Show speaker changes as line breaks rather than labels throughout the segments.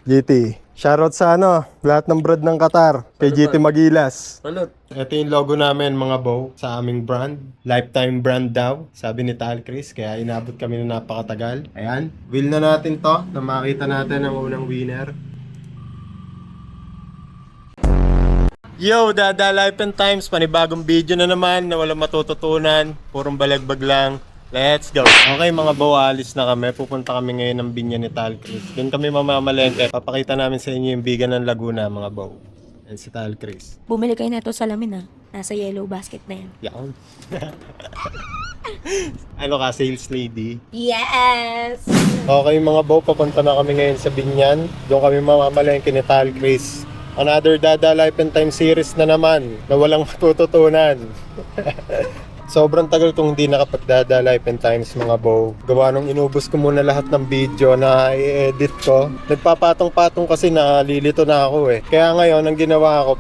GT. Shoutout sa lahat ng brand ng Qatar. Kay GT Magilas.
Salot.
Ito yung logo namin mga bow sa aming brand. Lifetime brand daw, sabi ni Tal Chris. Kaya inabot kami na napakatagal. Ayan, wheel na natin to na makita natin ang unang winner. Yo, Dada Life and Times, panibagong video na naman na walang matututunan. Purong balagbag lang. Let's go! Okay mga bow, alis na kami. Pupunta kami ngayon ng binya ni Tal Chris. Doon kami mamamalengke. Papakita namin sa inyo yung bigan ng Laguna mga bow. Yan si Tal Chris.
Bumili kayo na ito sa lamin Nasa yellow basket na yan.
Yan. Ano ka, sales lady?
Yes!
Okay mga bow, papunta na kami ngayon sa Binyan. Doon kami mamamalengke ni Tal Chris. Another Dada Life and Time series na naman na walang matututunan. Sobrang tagal kong hindi nakapagdada Life and Times mga bow. Gawa nung inubos ko muna lahat ng video na i-edit ko. Nagpapatong-patong kasi nalilito na ako eh. Kaya ngayon, ang ginawa ko,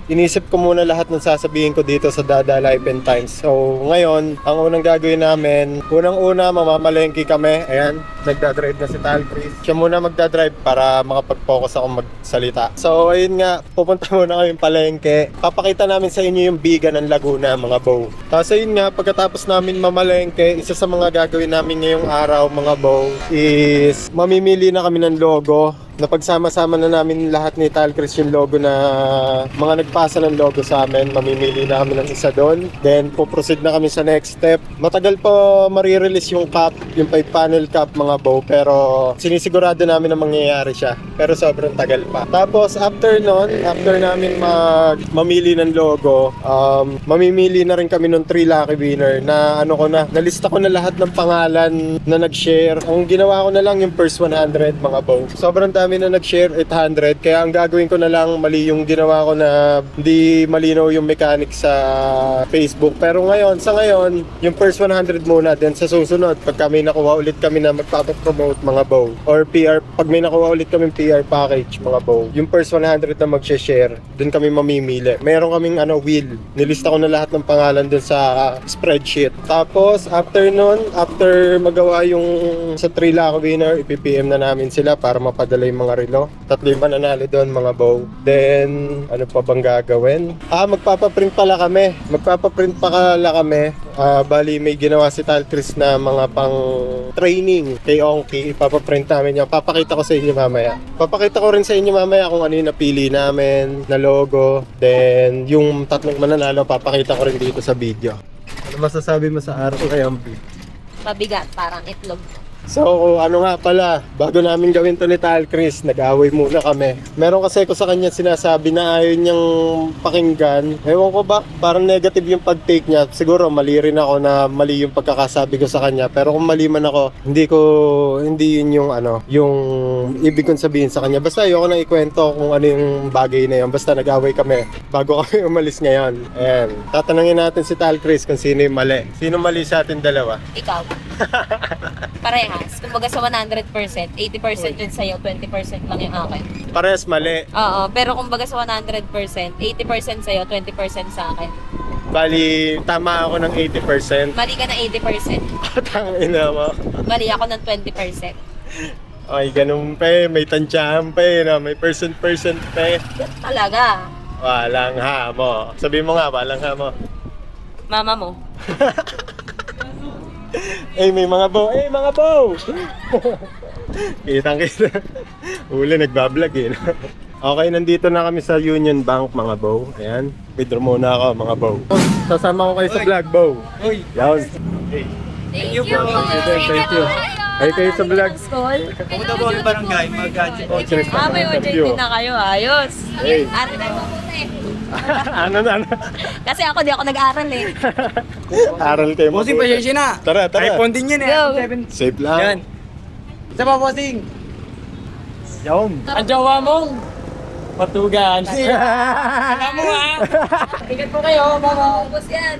inisip ko muna lahat ng sasabihin ko dito sa Dada Life and Times. So ngayon, ang unang gagawin namin, unang-una mamamalengke kami. Ayan, nagdadrive na si Tal Chris. Siya muna magdadrive para makapag-focus ako magsalita. So ayun nga, pupunta muna kami palengke. Papakita namin sa inyo yung biga ng Laguna mga bow. Tapos ayun nga, pagkatapos namin mamalengke, isa sa mga gagawin namin ngayong araw mga bow is mamimili na kami ng logo. Napagsama-sama na namin lahat ni Tal Chris yung logo na mga nagpasa ng logo sa amin. Mamimili na kami ng isa doon. Then, puproceed na kami sa next step. Matagal pa marirelease yung cup, yung 5-panel cup mga bow. Pero sinisigurado namin na mangyayari siya. Pero sobrang tagal pa. Tapos, after namin mamili ng logo, mamimili na rin kami ng 3 lucky winner na nalista ko na lahat ng pangalan na nag-share. Ang ginawa ko na lang yung first 100 mga bow. Sobrang dami na nag-share, 800. Kaya ang gagawin ko na lang, mali yung ginawa ko na hindi malinaw yung mechanics sa Facebook. Pero sa ngayon, yung first 100 muna. Then sa susunod, pagka may nakuha ulit kami na magpapapromote mga bow, or PR, pag may nakuha ulit kami PR package mga bow, yung first 100 na mag-share, dun kami mamimili. Meron kaming wheel. Nilista ko na lahat ng pangalan dun sa spreadsheet. Tapos, after magawa yung sa 3 lucky winner, ipipm na namin sila para mapadala yung mga relo. 3 mananalo doon mga bow. Then, ano pa bang gagawin? Magpapaprint pala kami. Bali may ginawa si Tal Chris na mga pang training kay Onky. Ipapaprint namin yan. Papakita ko sa inyo mamaya. Papakita ko rin sa inyo mamaya kung ano yung napili namin na logo. Then, yung 3 mananalo, papakita ko rin dito sa video. Ano masasabi mo sa araw kay Onky?
Mabigat, parang itlog.
So, pala, bago namin gawin to ni Tal Chris, nag-away muna kami. Meron kasi ko sa kanya sinasabi na ayaw niyang pakinggan. Ewan ko ba, parang negative yung pag-take niya. Siguro mali rin ako na mali yung pagkakasabi ko sa kanya. Pero kung mali man ako, hindi yun yung ibig kong sabihin sa kanya. Basta ayoko na ikwento kung ano yung bagay na yun. Basta nag-away kami bago kami umalis ngayon. Ayan, tatanungin natin si Tal Chris kung sino yung mali. Sino mali sa atin dalawa?
Ikaw. Parehas. Kumbaga sa 100%, 80% yun sa'yo, 20% lang yung akin.
Parehas mali.
Oo, pero kumbaga sa 100%, 80% sa'yo, 20% sa akin.
Bali, tama ako ng 80%.
Mali ka ng 80%.
Tangina mo.
Mali ako ng 20%.
Ay, ganun pa eh. May tansyahan pa eh. No? May percent pa eh.
Talaga.
Walang hamo. Sabi mo nga, walang hamo.
Mama mo.
May mga bow. Mga bow! Kitang-kita. Uli, nagbablog eh. Okay, nandito na kami sa Union Bank, mga bow. Ayan. Withdraw muna ako, mga bow. Sasama ko kayo sa vlog, bow. Yan.
Thank you.
Thank you. Ay, kayo sa vlog.
Pumunta po kami barangay, mag-gadget.
May OJT na kayo, ayos.
Hey.
Aral tayo mabuti.
Ano?
Kasi di ako nag-aral eh.
Aral kayo.
Bossing, pasensya na.
Tara.
iPhone din yan eh.
Go.
iPhone 7.
Safe lang.
Yan. Isa pa, bossing.
Yan.
Ang jowa mong patugan. Alam mo ha. Ingat po kayo, mama.
Ubus yan.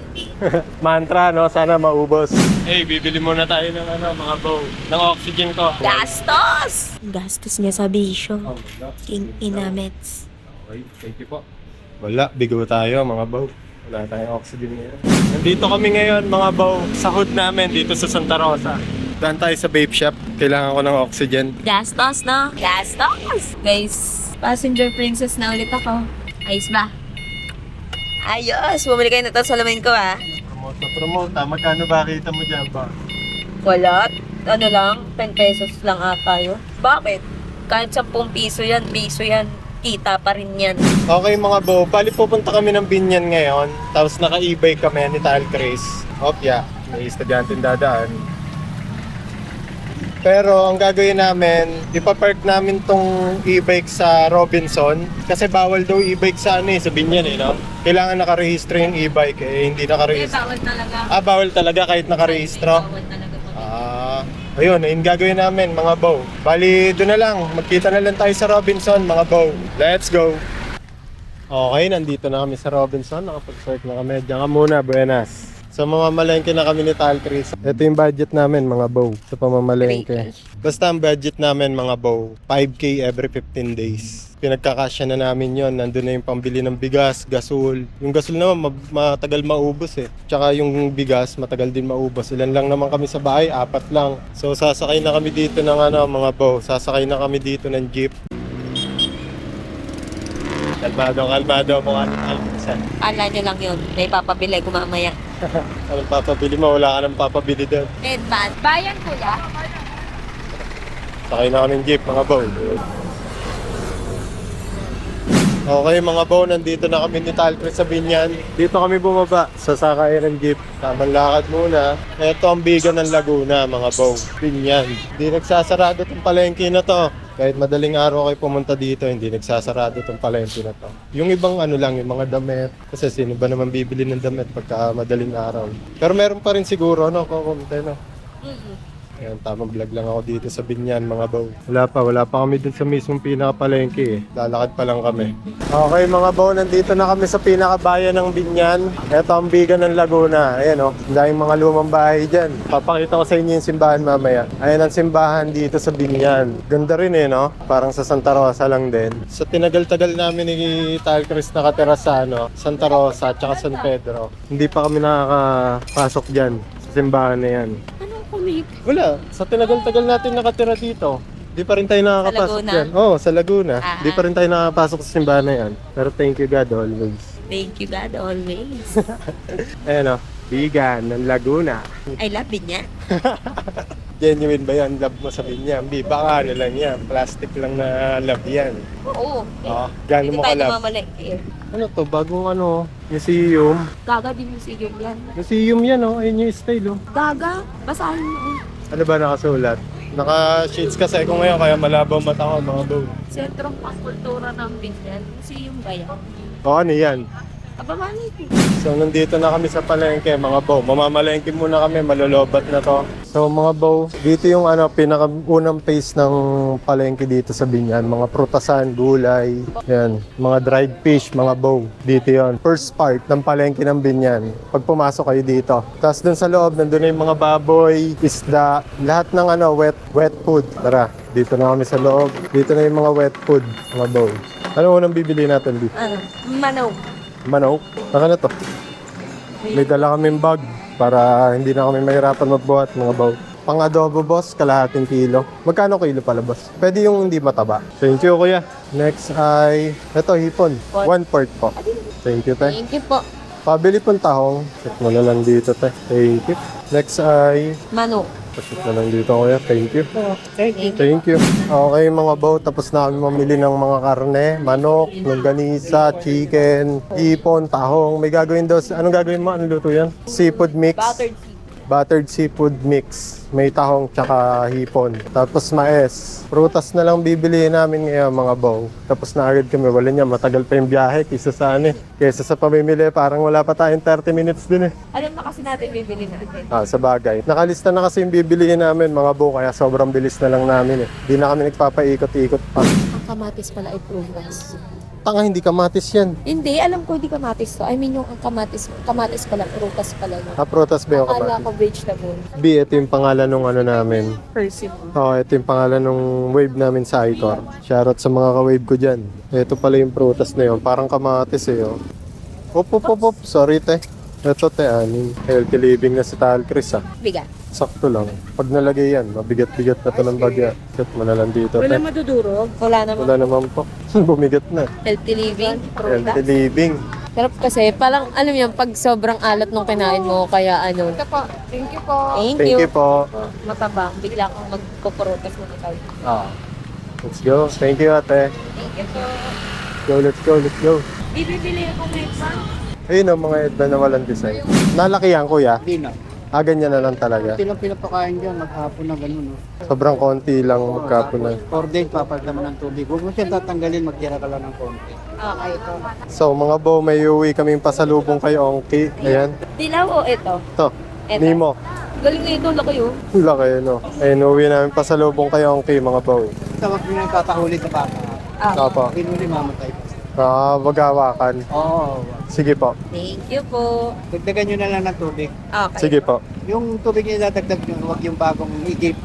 Mantra, no? Sana maubos. Bibili muna tayo ng mga bow. Ng oxygen ko.
Gastos! Gastos niya sa bisyo. King Inamets.
Okay, thank you po. Wala, bigo tayo mga bow. Wala tayong oxygen ngayon. Nandito kami ngayon mga bow sa hood namin dito sa Santa Rosa. Daan tayo sa vape shop. Kailangan ko ng oxygen.
Gastos, no? Gastos! Guys, passenger princess na ulit ako. Ayos ba? Ayos! Bumili kayo na ito sa salamin ko, ah.
Promote na promote. Magkano ba kita mo dyan ba?
Wala. Ano lang, 10 pesos lang ata yun. Bakit? Kahit 10 piso yan, kita pa rin yan.
Okay mga bo, bali pupunta kami ng Binyan ngayon. Tapos naka-e-bike kami ni Tal Chris. Opya, may estudyante dadaan. Pero ang gagawin namin, ipapark namin tong e-bike sa Robinson. Kasi bawal daw e-bike sa sa Binyan no? Kailangan nakarehistro yung e-bike hindi nakarehistro.
Bawal talaga.
Bawal talaga kahit nakarehistro.
Bawal talaga.
Ayun, yung gagawin namin mga bow. Bali, doon na lang. Magkita na lang tayo sa Robinson mga bow. Let's go! Okay, nandito na kami sa Robinson. Nakapag-park na kami. Diyan ka muna, buenas. So mamamalengke na kami ni Tal Chris. Ito yung budget namin mga bow sa pamamalengke. Basta ang budget namin mga bow, 5K every 15 days. Pinagkakasya na namin yon. Nandun na yung pambili ng bigas, gasol. Yung gasol naman matagal maubos Tsaka yung bigas matagal din maubos. Ilan lang naman kami sa bahay, 4 lang. So sasakay na kami dito ng mga bow. Sasakay na kami dito ng jeep. Kalmado mo Alvisan.
Kala nyo lang yun. May papabili ko mamaya.
Anong papabili mo? Wala ka nang papabili doon.
Headband. Bayan kuya.
Sakay na kami ng jeep mga bow. Okay mga bow, nandito na kami ni Tal Chris sa Binyan. Dito kami bumaba sa sakayan ng jeep. Tamang lakad muna. Ito ang bigan ng Laguna mga bow. Binyan. Hindi nagsasarado itong palengke na to. Kahit madaling araw kayo pumunta dito, hindi nagsasarado itong palengke na to. Yung ibang lang, yung mga damit. Kasi sino ba naman bibili ng damit pagka madaling araw. Pero meron pa rin siguro, kukumte, Ayan, tamang vlog lang ako dito sa Binyan mga bow. Wala pa kami dun sa mismong pinakapalengke Lalakad pa lang kami. Okay mga bow, nandito na kami sa pinakabayan ng Binyan. Ito ang bigan ng Laguna. Ayan daming mga lumang bahay dyan. Papakita ko sa inyo yung simbahan mamaya. Ayan ang simbahan dito sa Binyan. Ganda rin Parang sa Santa Rosa lang din. Sa tinagal-tagal namin ni Tal Chris nakatira sa Santa Rosa at San Pedro. Hindi pa kami nakakapasok dyan sa simbahan na yan. Wala. Sa tinagal-tagal natin nakatira dito, di pa rin tayo nakakapasok dyan. Sa Laguna. Di pa rin tayo nakakapasok sa simbahan na yan. Pero thank you God always.
Thank you God always.
Ayan bigan ng Laguna.
I love Binyan.
Genuine ba yan? Love mo sa Binyan? Baka lang yan. Plastic lang na love yan.
Oo.
Gano'n
Hindi
mo
tayo
ka-love?
namamalengke.
Ano to? Bagong museum.
Gaga din yung sigil yan.
Museum yan Ayun yung style
Gaga? Basahin mo.
Ano ba nakasulat? Naka-shades kasi ako ngayon kaya malabaw mata ko mga bow.
Sentrong Pangkultura ng Binyan. Museum ba yan?
Ano yan?
Abamani ko.
So nandito na kami sa palengke mga bow. Mamamalengke muna kami, malolobat na to. So mga bow, dito yung pinakaunang phase ng palengke dito sa Binyan. Mga prutasan, gulay, yan. Mga dried fish, mga bow. Dito yon. First part ng palengke ng Binyan. Pag pumasok kayo dito. Tapos dun sa loob, nandun na yung mga baboy, isda, lahat ng wet food. Tara, dito na kami sa loob. Dito na yung mga wet food, mga bow. Ano unang bibili natin dito? Manok. Saka na to. May dala kaming bag para hindi na kami mahirapan magbuhat mga baw. Pang adobo boss, kalahating kilo. Magkano kilo pala boss? Pwede yung hindi mataba. Thank you kuya. Next ay, ito hipon. 1/4 po. Thank you te.
Thank you po.
Pabili pong tahong. Check mo na lang dito te. Thank you. Next ay,
Manok.
check na lang dito kuya. Thank you.
Thank you.
Thank you. Okay mga baw, tapos na kami mamili ng mga karne, manok, longganisa, chicken, ipon, tahong. May gagawin daw, anong gagawin mo? Anong luto yan? Seafood mix. Buttered seafood mix. May tahong tsaka hipon. Tapos mais. Prutas na lang bibilihin namin ngayon mga baw. Tapos na agad kami. Wala niya, matagal pa yung biyahe kaysa sa Kaysa sa pamimili, parang wala pa tayong 30 minutes din
Alam na kasi natin bibili natin.
sa bagay. Nakalista na kasi yung bibilihin namin mga baw, kaya sobrang bilis na lang namin Di na kami nagpapaikot-ikot pa.
Ang kamatis pala ay prutas.
Tanga, hindi kamatis yan.
Hindi, alam ko hindi kamatis to. I mean yung ang kamatis pala, prutas pala. No?
Prutas ba yung
Akala
kamatis?
ko vegetable.
B, ito yung pangalan ng namin.
Persimmon.
Ito yung pangalan ng wave namin sa Icor. Shoutout sa mga ka-wave ko dyan. Ito pala yung prutas na yun. Parang kamatis Op. Sorry te. Ito te, aning. Healthy living na si Tal Chris
Bigat.
Sakto lang. Pag nalagay yan, mabigat-bigat na to ng bagya. Kat mo na lang dito.
Wala
Te.
madudurog.
Wala naman.
Wala naman po. Bumigat na.
Healthy living.
Healthy living.
Sarap kasi, parang alam mo yan, pag sobrang alat nung kinain mo, kaya ano.
Ito po. Thank you po.
Thank
Thank
you.
you po.
Matabang, bigla kang magkukurutas ng ikaw.
Let's go. Thank you, ate.
Thank you po.
Let's go.
Bibili ako may pa.
Ayun ang mga edna na walang design. Nalaki yan, kuya.
Hindi na.
Ganyan na lang talaga.
Ito lang pinapakain dyan, maghapon na gano'n. No?
Sobrang konti lang magkapon na.
4 days, papalitan mo ng tubig. Huwag mo siya tatanggalin, magtira ka lang ng konti.
Okay po.
So mga bo, may uwi kaming pasalubong kay Ongki. Ayan.
Dilaw o ito?
Ito.
Ito.
Nemo.
Galing na ito, laki yun.
Laki, no? Ayun, uwi namin pasalubong kay Ongki, mga bo.
Tawag mo yung tatahuli sa baka.
Opo.
Pinuli mamatay pa.
Wag-awakan.
Oo.
Sige po.
Thank you po.
Dagdagan nyo na lang ng tubig.
Okay.
Sige po.
Yung tubig na iladagdag nyo, huwag yung bagong igip.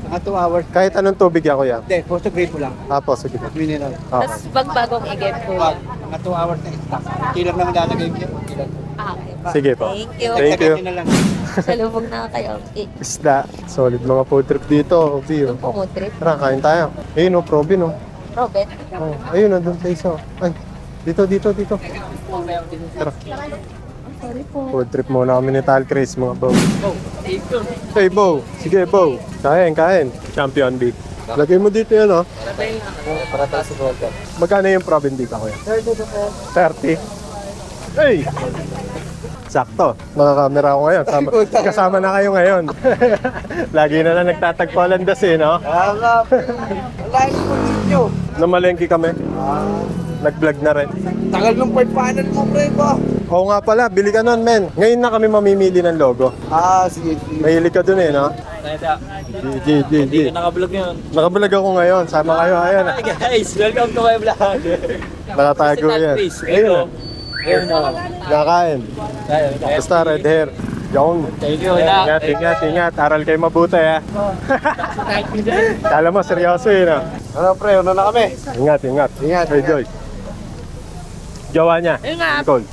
Mga 2 hours.
Kahit anong tubig yan, kuya.
Hindi, posto grape lang.
Apo, sige po.
Mineral.
Tapos bagbagong igip po
Wag.
yan.
Mga 2 hours na stock. Kilang naman lalagay ko. Kilang.
Okay po.
Sige po.
Thank you.
Thank you.
Dagdagan nyo na lang.
Salubog na kayo.
Isda. Solid mga food trip dito. Obi, oh.
Pumutrip.
Tara, kain tayo. Ayun, oh, Probi, no?
Robert.
Oh, ayun, nandun sa isa. Ay, dito. Tara.
Sorry po.
Food trip muna kami ni Tal Chris, mga bow. Hey, bow. Sige, bow. Kain. Champion Beef. Lagay mo dito yan, oh.
Para tayo sa gold.
Magkano yung Proven Beef ako yan? 30. Hey! Sakto. Nakakamera ako ngayon. Kasama na kayo ngayon. Lagi na lang nagtatagpalandas eh, no?
Wala yung kutsit nyo.
Namalengke kami. Nag-vlog na rin.
Tagal ng pagpaanan mo, pre ko.
Oo nga pala, bili ka nun, men. Ngayon na kami mamimili ng logo.
Sige.
Mahilig ka dun eh, no? Hindi
Naka-vlog yun.
Nakabulag ako ngayon. Sama kayo. Ayan.
Hi guys, welcome to my vlog.
Nakatago yan. Ayun.
Ayun na.
Nakain. Basta red hair. Yung.
Thank you.
Ingat. Aral kayo mabuti, ha? Kala mo, seryoso eh, no?
Ano, pre? Una na kami.
Ingat. Hey, Joy. Jowa niya. Nicole.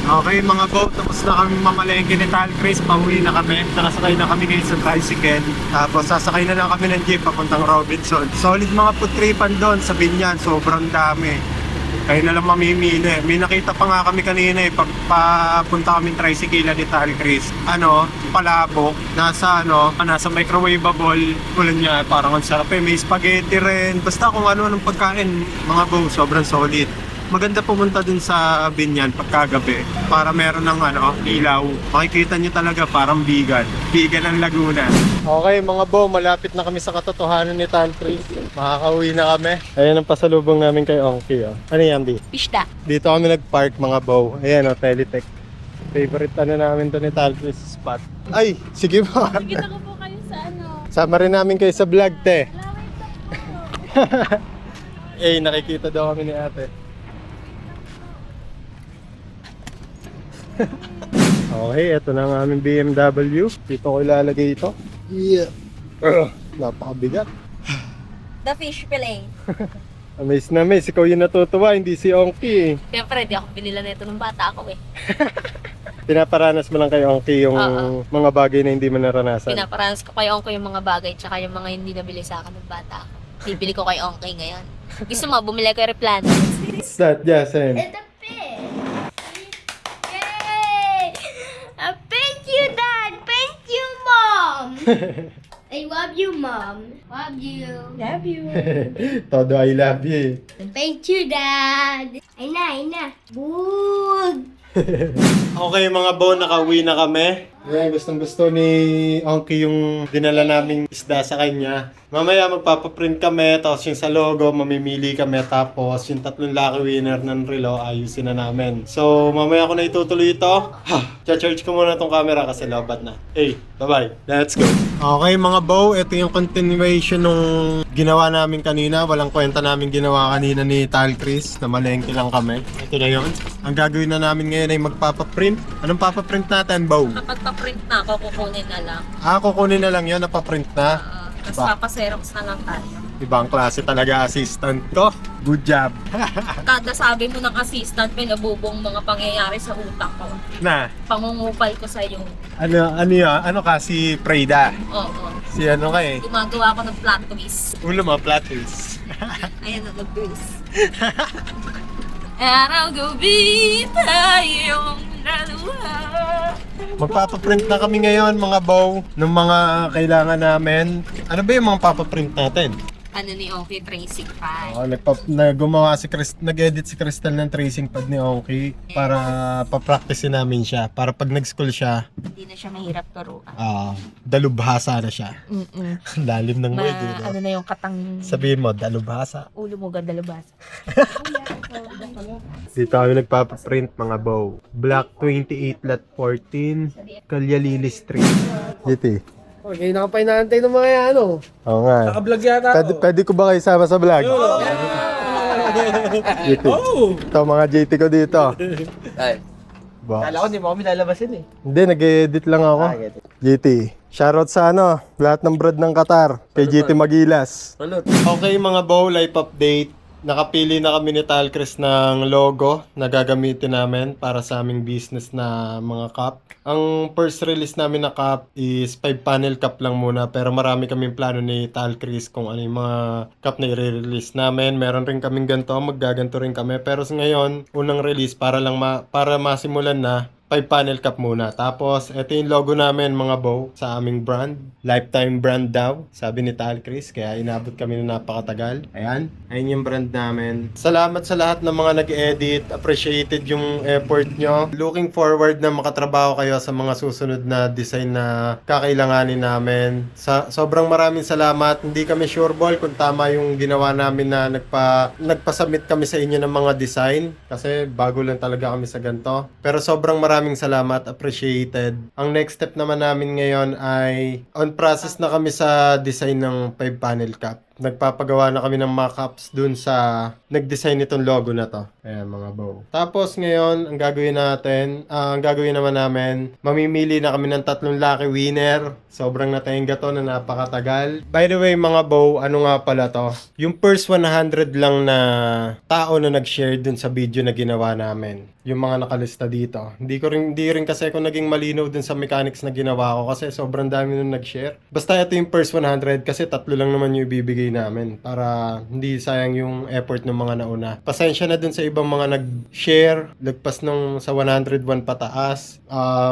Okay mga bo, tapos na kami mamalengke ni Tal Chris, pauwi na kami. Nakasakay na kami ngayon sa tricycle. Tapos sasakay na lang kami ng jeep papuntang Robinson. Solid mga putripan doon sa Binyan, sobrang dami. Kayo na lang mamimili. May nakita pa nga kami kanina eh, papunta kami tricycle ni Tal Chris. Palabok, nasa microwavable. Kulan niya, parang ang sarap eh. May spaghetti rin. Basta kung ano-anong pagkain, mga bo, sobrang solid. Maganda pumunta din sa Binyan pagkagabi para meron ng ilaw. Makikita nyo talaga parang bigan ng Laguna. Okay mga bo, malapit na kami sa katotohanan ni Tal Chris. Makakauwi na kami. Ayan ang pasalubong namin kay Ongki. Ano yan, Di?
Pishda.
Dito kami nag-park mga bo. Ayan Teletech. Favorite namin to ni Tal Chris spot. Ay, sige po.
Kita ko po kayo sa ano.
Sama rin namin kayo sa vlog, te. Nakikita daw kami ni ate. Okay, ito na ang aming BMW. Dito ko ilalagay ito.
Yeah.
Napakabigat.
The fish fillet.
Amaze na amaze. Ikaw yung natutuwa, hindi si Ongki eh.
Siyempre, di ako binila na ito nung bata ako eh.
Pinaparanas mo lang kay Ongki yung mga bagay na hindi mo naranasan.
Pinaparanas ko kay Ongko yung mga bagay tsaka yung mga hindi nabili sa akin nung bata ako. Bibili ko kay Ongko ngayon. Gusto mo, bumili ko yung Replano.
What's that, Jasen?
It's a fish. Yay! Thank you, Dad. Thank you, Mom. I love you, Mom. Love you. Love you.
Todo I love you.
Thank you, Dad. Ay na. Bug.
Okay mga bo, nakauwi na kami. Yan, gustong gusto ni Ongki yung dinala naming isda sa kanya. Mamaya magpapaprint kami, tapos yung sa logo, mamimili kami, tapos yung 3 lucky winner ng relo, ayusin na namin. So, mamaya ko na itutuloy ito. Cha-charge ko muna tong camera kasi lobat na. Hey, bye-bye. Let's go. Okay mga bo, ito yung continuation nung ginawa namin kanina. Walang kwenta namin ginawa kanina ni Tal Chris, na malengke lang kami. Ito na yun. Ang gagawin na namin ngayon ay magpapaprint. Anong papaprint natin, Bo?
Kapag pa-print na ako, kukunin na lang.
Kukunin na lang yun, napaprint na.
Tapos papaserox na lang tayo.
Ibang klase talaga assistant ko. Good job.
Kada sabi mo ng assistant, may nabubong mga pangyayari sa utak ko.
Na,
Pangungupal ko sa'yo.
ano yun? Ano ka? Si Preda?
Oo.
Si ano ka eh?
Gumagawa ko ng plot twist.
Ulo mo, plot twist.
Ayan na, nag-twist. Araw gabi tayong dalawa.
Magpapaprint na kami ngayon mga bow ng mga kailangan namin. Ano ba yung mga papaprint natin?
Ano ni Oki, tracing pad.
Gumawa si nag-edit si Crystal ng tracing pad ni Onky para pa-practicein namin siya. Para pag nag-school siya,
Hindi na siya mahirap turuan.
dalubhasa na siya. Lalim ng word.
Ano na yung katang
Sabihin mo, dalubhasa.
ulo mo ganda labas.
Dito kami nagpapaprint mga bow. Block 28 lot 14, Calyalili Street. Dito.
Okay, na pa inaantay ng mga yan, ano?
Oo nga.
Naka-vlog yata
Pwede ko ba kayo sama sa vlog? JT. Ito mga JT ko dito.
Ay.
Boss.
Kala ko hindi mo kami lalabasin eh.
Hindi, nag-edit lang ako. JT. Shoutout sa lahat ng brad ng Qatar. Kay JT Magilas.
Salute.
Okay mga bow, life update. Nakapili na kami ni Talcris ng logo na gagamitin namin para sa aming business na mga cup. Ang first release namin na cup is 5 panel cup lang muna, pero marami kaming plano ni Talcris kung ano yung mga cup na i-release namin. Meron rin kaming ganito, maggaganto rin kami. Pero ngayon, unang release para lang para masimulan na 5 panel cup muna. Tapos, ito yung logo namin mga bow sa aming brand. Lifetime brand daw, sabi ni Talcris. Kaya inabot kami na napakatagal. Ayan, ayun yung brand namin. Salamat sa lahat ng mga nag-edit. Appreciated yung effort nyo. Looking forward na makatrabaho kayo sa mga susunod na design na kakailanganin namin. Sobrang maraming salamat. Hindi kami sure ball kung tama yung ginawa namin na nagpa-submit kami sa inyo ng mga design. Kasi bago lang talaga kami sa ganito. Pero sobrang maraming salamat, appreciated. Ang next step naman namin ngayon ay on process na kami sa design ng 5 panel cup. Nagpapagawa na kami ng mock-ups dun sa nag-design nitong logo na to. Ayan mga bow. Tapos ngayon, ang gagawin naman namin, mamimili na kami ng 3 lucky winner. Sobrang natainga to na napakatagal. By the way mga bow, ano nga pala to? Yung first 100 lang na tao na nag-share dun sa video na ginawa namin. Yung mga nakalista dito. Hindi rin kasi ako naging malinaw dun sa mechanics na ginawa ko kasi sobrang dami nung nag-share. Basta ito yung first 100 kasi 3 lang naman yung ibibigay namin para hindi sayang yung effort ng mga nauna. Pasensya na dun sa ibang mga nag-share, lagpas nung sa 101 pataas.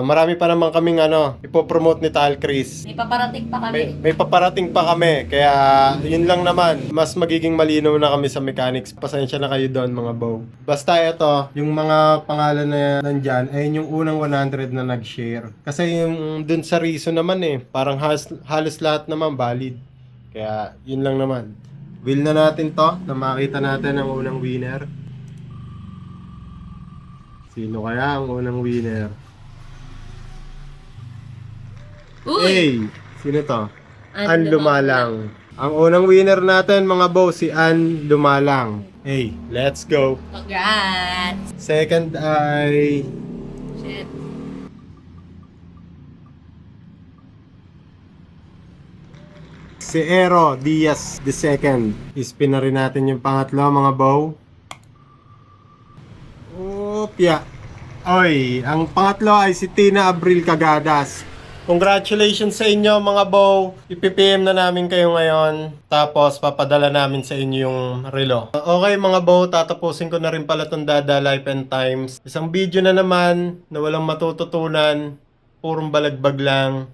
Marami pa naman kaming ipopromote ni Talcris.
May paparating pa kami.
May paparating pa kami, kaya yun lang naman. Mas magiging malinaw na kami sa mechanics. Pasensya na kayo doon mga bow. Basta ito, yung mga pangalan na nandyan, ayun yung unang 100 na nag-share. Kasi yung dun sa reason naman parang halos lahat naman valid. Kaya, yun lang naman. Will na natin to na makita natin ang unang winner. Sino kaya ang unang winner? Hey! Sino to? Ann Lumalang. Ang unang winner natin mga boss, si Ann Lumalang. Hey, let's go!
Congrats!
Second ay...
Shit.
Si Ero Diaz II. Ispin na rin natin yung pangatlo mga bow. Opya. Oy, ang pangatlo ay si Tina Abril Cagadas. Congratulations sa inyo mga bow. I-PPM na namin kayo ngayon. Tapos papadala namin sa inyo yung relo. Okay mga bow, tatapusin ko na rin pala itong Dada Life and Times. Isang video na naman na walang matututunan. Purong balagbag lang.